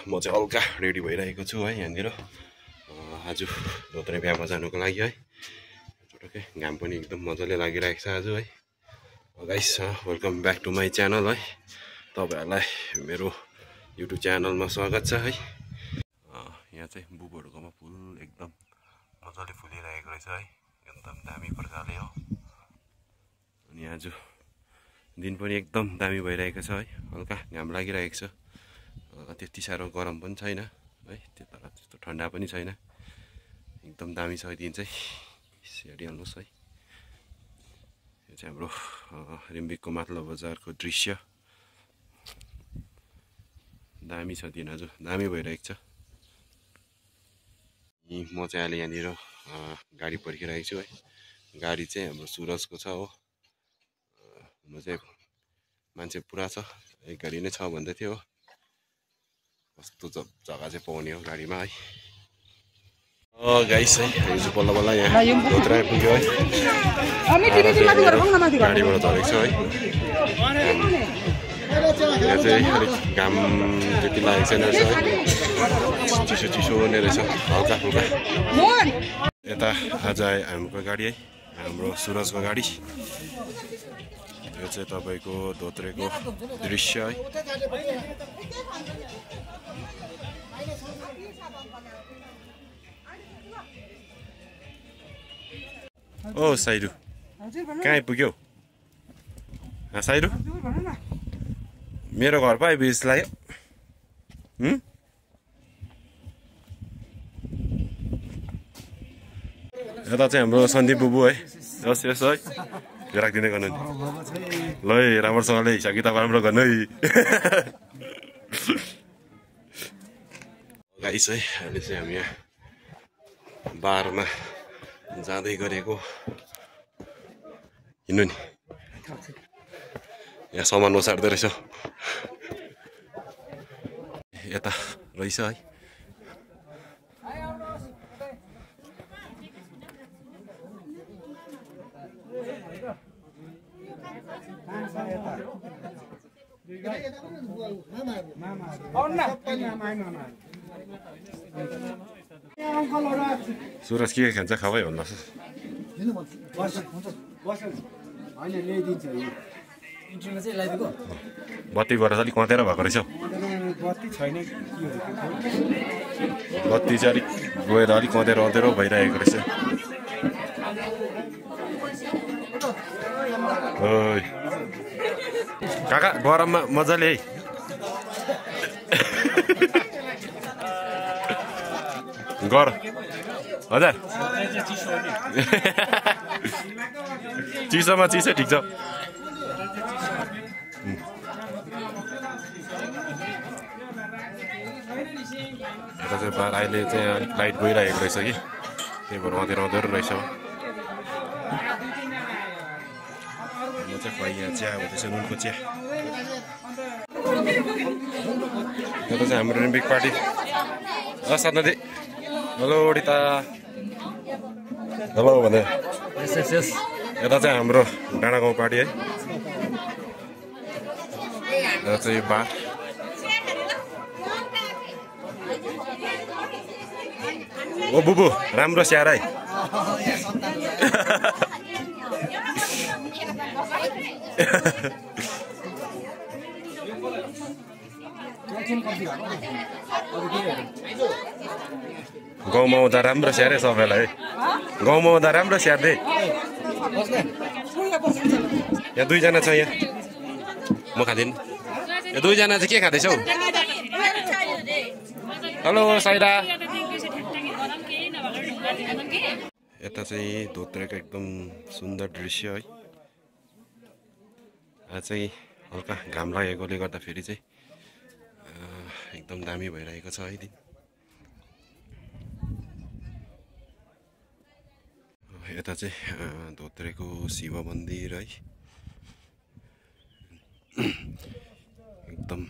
म चाहिँ हल्का रेडी भइरहेको छु है यहाँनिर आज धोत्रे बिहामा जानुको लागि है। टक्कै घाम पनि एकदम मजाले लागिरहेको छ आज है। Guys welcome back to my channel है। तपाईँहरूलाई मेरो युट्युब च्यानलमा स्वागत छ है। यहाँ चाहिँ बुबुहरूकोमा फुल एकदम मजाले फुलिरहेको रहेछ है, एकदम दामी प्रकारले हो। अनि आज दिन पनि एकदम दामी भइरहेको छ है, हल्का घाम लागिरहेको छ। त्यति साह्रो गरम पनि छैन है, त्यस्तो ठन्डा पनि छैन, एकदम दामी छ दिन चाहिँ। हेरिहाल्नुहोस् है, यो चाहिँ हाम्रो रिम्बिकको माथिल्लो बजारको दृश्य। दामी छ दिन, आज दामी भइरहेको छ। म चाहिँ अहिले यहाँनिर गाडी पर्खिरहेको छु है। गाडी चाहिँ हाम्रो सुरजको छ हो। म चाहिँ मान्छे पुरा छ, एक गाडी नै छ भन्दै थियो हो। कस्तो जग्गा चाहिँ पाउने हो गाडीमा है। गाइस है, यो चाहिँ बल्ल बल्ल यहाँ धोत्रे आइपुग्यो है। गाडीबाट झरेको छ है। यहाँ चाहिँ अलिक घाम त्यति लागेको छैन रहेछ है, चिसो चिसो नै रहेछ हल्का फुल्का। यता आज आयो हाम्रो गाडी है, हाम्रो सुरजको गाडी। यो चाहिँ तपाईँको धोत्रेको दृश्य है। ओ साइरु कहाँ आइपुग्यौ? साइरु मेरो घर पो आइपुग्यो जस्तो लाग्यो। यता चाहिँ हाम्रो सन्दीप बुबु है। यस यस है, राखिदिँदै गर्नु नि ल है, राम्रोसँगले हिसाब किताब राम्रो गर्नु है। गाइस है, अहिले चाहिँ हामी यहाँ बारमा जाँदै गरेको। हिँड्नु नि, यहाँ सामान ओसार्दो रहेछ। यता रहेछ है। सुरज के खान्छ खाबै भन्नुहोस्। बत्ती गएर अलिक कँतेर भएको रहेछ। बत्ती चाहिँ अलिक गएर अलिक कँतेरो अँतेरो भइरहेको रहेछ। काका गरममा मजाले है। गर हजुर, चिसोमा चिसो ठिक छ। यता चाहिँ बार अहिले चाहिँ अलिक लाइट गइरहेको रहेछ कि, त्यही भएर अँधेरो अँधेरो रहेछ। म चाहिँ खुवाइया चिया हुँदैछ, नुनको चिया। यता चाहिँ हाम्रो रिम्बिक पार्टी। साधना दि हेलो उडिता हेलो भन्दै। यता चाहिँ हाम्रो डाँडा गाउँ पार्टी है। यता चाहिँ बार। ओ बुबु राम्रो स्याहार है। गाउँमा आउँदा राम्रो स्याहारे सबैलाई है। गाउँमा आउँदा राम्रो स्याहार्दै। यहाँ दुईजना छ, यहाँ म खाँदिनँ। यो दुईजना चाहिँ के खाँदैछौ? हेलो साइरा। यता चाहिँ धोत्रेको एकदम सुन्दर दृश्य है। आज चाहिँ हल्का घाम लागेकोले गर्दाखेरि चाहिँ एकदम दामी भइरहेको छ है दिन। यता चाहिँ धोत्रेको शिव मन्दिर है, एकदम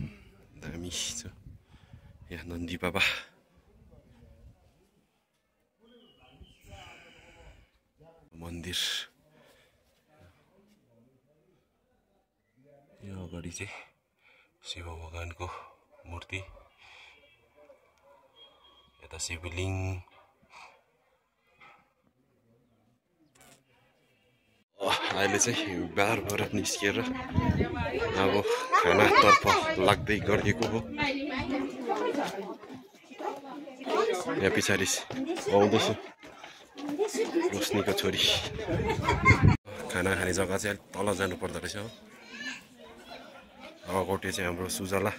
दामी छ। यहाँ नन्दी बाबा। मन्दिर यो अगाडि चाहिँ शिव भगवानको मूर्ति यता सिभिलिङ अहिले चाहिँ बारबाट निस्किएर अब खानातर्फ लाग्दै गरेको हो। यहाँ पछाडि आउँदैछ रोशनीको छोरी। खाना खाने जग्गा चाहिँ अलिक तल जानु पर्दो रहेछ हो। अगाउटे चाहिँ हाम्रो सुजला।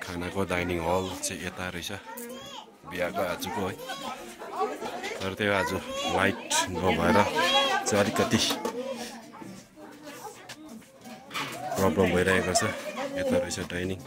खानाको डाइनिङ हल चाहिँ यता रहेछ बिहाको आजको है। तर त्यो आज लाइट नभएर चाहिँ अलिकति प्रब्लम भइरहेको छ। यता रहेछ डाइनिङ।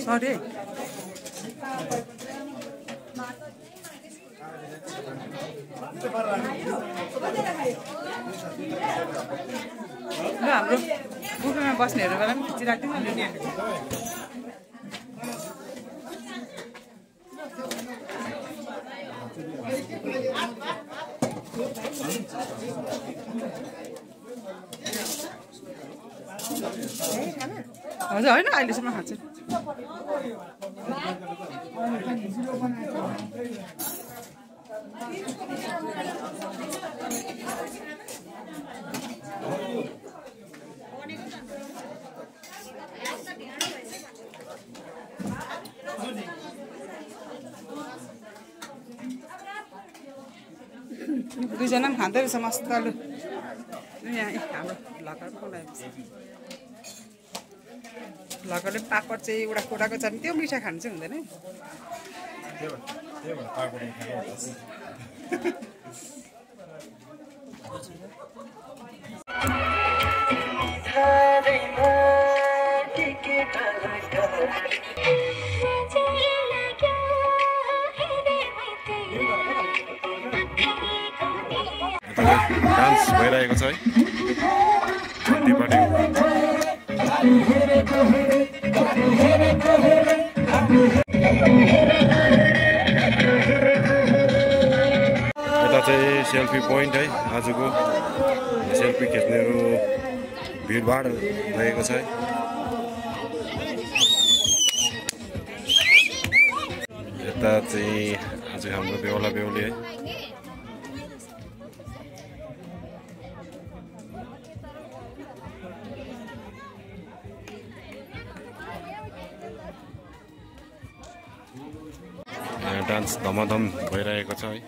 Sorry. ल हाम्रो बुफेमा बस्नेहरुलाई पनि खिचिराख्दिनु नि। हजुर होइन अहिलेसम्म खान्छु। दुईजना पनि खाँदै रहेछ मस्तले। यहाँ हाम्रो भ्लगर बोलाएपछि भ्लगरले पापड चाहिँ एउटा कोटाको छ नि त्यो मिठा खानु चाहिँ हुँदैन। डान्स भइरहेको छ है यता चाहिँ सेल्फी पोइन्ट है। आजको सेल्फी खिच्नेहरू भिडभाड रहेको छ है। यता चाहिँ आज हाम्रो बेहुला बेहुली है। डान्स धमाधम भइरहेको छ है।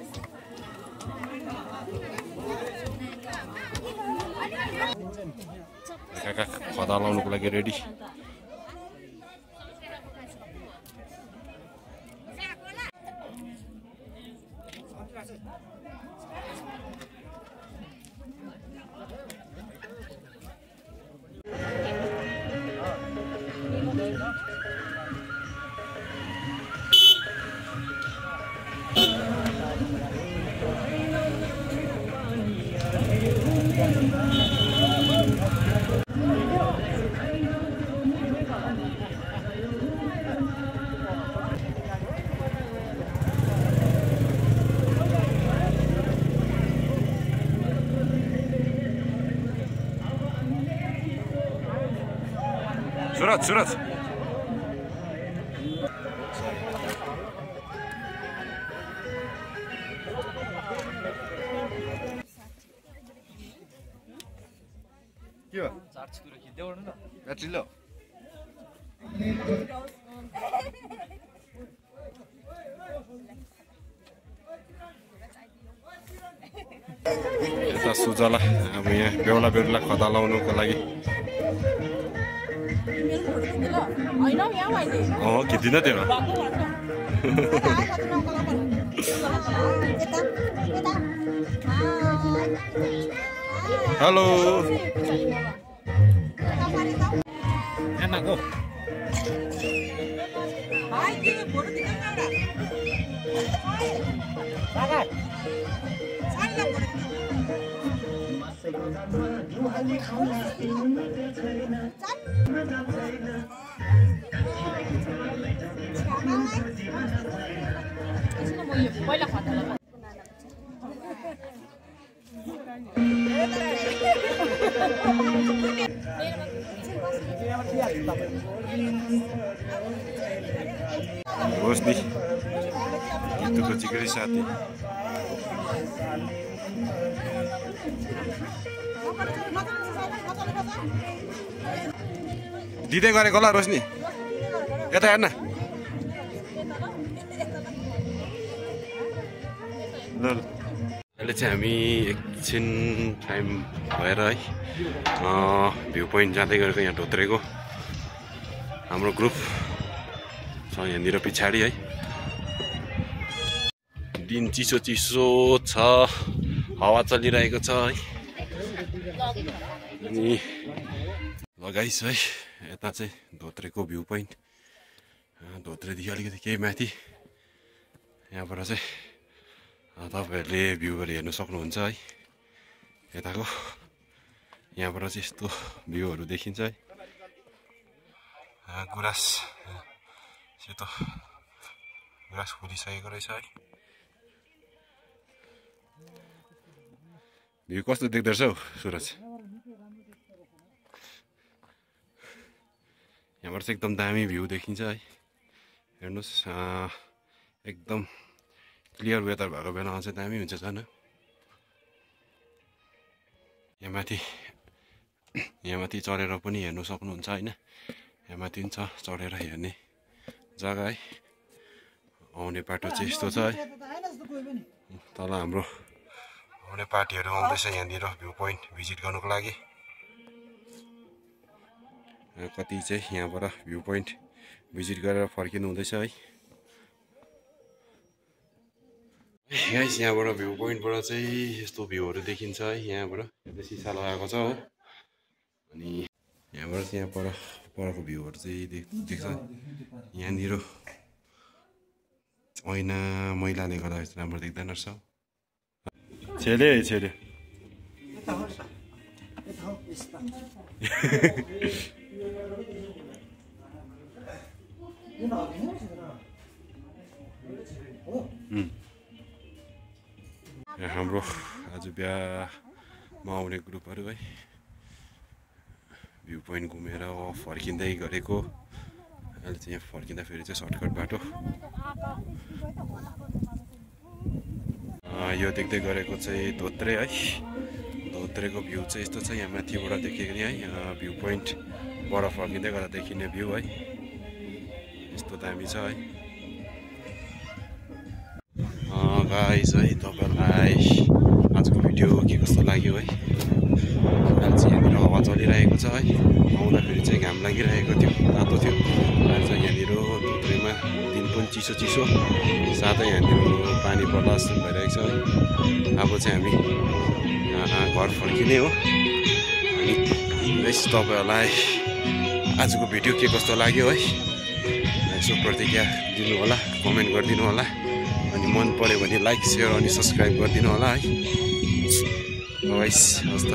काका खदा लाउनुको लागि रेडी। सुरत सुरत के हो चार्ज कुरा खिच्दै ओर्नु न ब्याट्री ल यता सुजला अब यहाँ बेहुला बेहुलीलाई खदा लाउनुको लागि खिच्दिन त्यो हेलो रोशनी गीतको चिकरी साथी दिँदै गरेको होला रोशनी यता हेर्न ल अहिले चाहिँ हामी एकछिन टाइम भएर है भ्यू पोइन्ट जाँदै गरेको यहाँ ढोत्रेको हाम्रो ग्रुप छ यहाँनिर पछाडि है दिन चिसो चिसो छ हावा चलिरहेको छ है अनि लगाइस है यता चाहिँ धोत्रेको भ्यू पोइन्ट धोत्रेदेखि अलिकति केही माथि यहाँबाट चाहिँ तपाईँहरूले भ्यूहरू हेर्नु सक्नुहुन्छ है यताको यहाँबाट चाहिँ यस्तो भ्यूहरू देखिन्छ है गुराँस सेतो गुराँस फुलिसकेको रहेछ है भ्यू कस्तो देख्दछ हौ सुरज यहाँबाट चाहिँ एकदम दामी भ्यू देखिन्छ है हेर्नुहोस् एकदम क्लियर वेदर भएको बेलामा चाहिँ दामी हुन्छ झन् यहाँ माथि चढेर पनि हेर्नु सक्नुहुन्छ होइन यहाँ माथि पनि छ चढेर हेर्ने जग्गा है आउने बाटो चाहिँ यस्तो छ है तल हाम्रो आउने पार्टीहरू आउँदैछ यहाँनिर भ्यू पोइन्ट भिजिट गर्नुको लागि कति चाहिँ यहाँबाट भ्यू पोइन्ट भिजिट गरेर फर्किनु हुँदैछ है यहाँबाट भ्यू पोइन्टबाट चाहिँ यस्तो भ्यूहरू देखिन्छ है यहाँबाट सिसा लगाएको छ हो अनि यहाँबाट चाहिँ यहाँ परको भ्यूहरू चाहिँ देख्छ यहाँनिर ऐना मैलाले गर्दा यस्तो राम्रो देख्दैन रहेछ छेले हाम्रो आज बिहामा आउने ग्रुपहरू है भ्यू पोइन्ट घुमेर फर्किँदै गरेको अहिले चाहिँ यहाँ फर्किँदा फेरि चाहिँ सर्टकट बाटो यो देख्दै गरेको चाहिँ धोत्रे है धोत्रेको भ्यू चाहिँ यस्तो छ यहाँ माथिबाट देखिने है भ्यू पोइन्टबाट फर्किँदै गर्दा देखिने भ्यू है यस्तो दामी छ है गाइस है तपाईँहरूलाई आजको भिडियो के कस्तो लाग्यो है अहिले चाहिँ यहाँनिर हावा चलिरहेको छ है आउँदाखेरि चाहिँ घाम लागिरहेको थियो तातो थियो अहिले चाहिँ यहाँनिर धोत्रेमा दिन पनि चिसो साथै यहाँनिर पानी पर्ला जस्तो भइरहेको छ है अब चाहिँ हामी घर फर्किने हो अनि तपाईँहरूलाई आजको भिडियो के कस्तो लाग्यो है यसो प्रतिक्रिया दिनु होला कमेन्ट गरिदिनु होला अनि मन पर्यो भने लाइक सेयर अनि सब्सक्राइब गरिदिनु होला है हवस् त